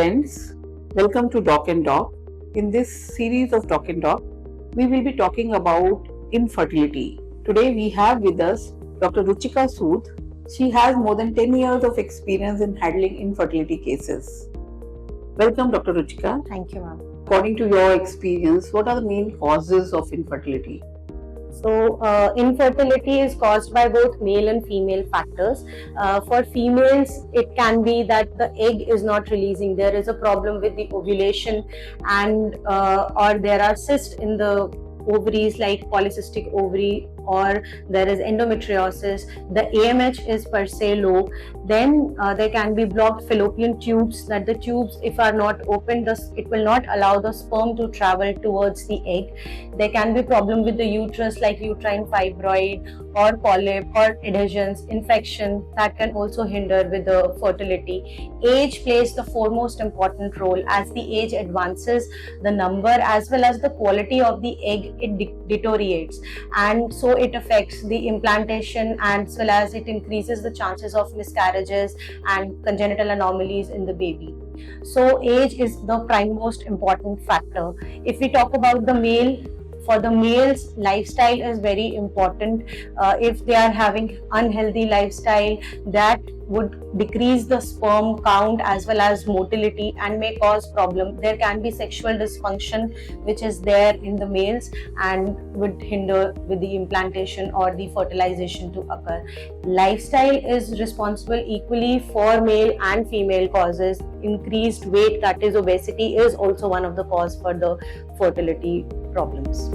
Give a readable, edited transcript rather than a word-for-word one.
friends, welcome to Doc and Doc. In this series of Doc and Doc, we will be talking about infertility. Today we have with us Dr. Ruchika Sood. She has more than 10 years of experience in handling infertility cases. Welcome, Dr. Ruchika. Thank you, ma'am. According to your experience, what are the main causes of infertility? So, infertility is caused by both male and female factors. For females, it can be that the egg is not releasing. There is a problem with the ovulation, and or there are cysts in the ovaries, like polycystic ovary, or there is endometriosis. The AMH is per se low. Then there can be blocked fallopian tubes, that the tubes, if are not opened, it will not allow the sperm to travel towards the egg. There can be problem with the uterus, like uterine fibroid or polyp or adhesions, infection that can also hinder with the fertility. Age plays the foremost important role. As the age advances, the number as well as the quality of the egg, it deteriorates, and so it affects the implantation, as well as it increases the chances of miscarriages and congenital anomalies in the baby. So age is the prime most important factor. If we talk about the male, for the males, lifestyle is very important. If they are having unhealthy lifestyle, that would decrease the sperm count as well as motility and may cause problem. There can be sexual dysfunction which is there in the males and would hinder with the implantation or the fertilization to occur. Lifestyle is responsible equally for male and female causes. Increased weight, that is obesity, is also one of the cause for the fertility problems.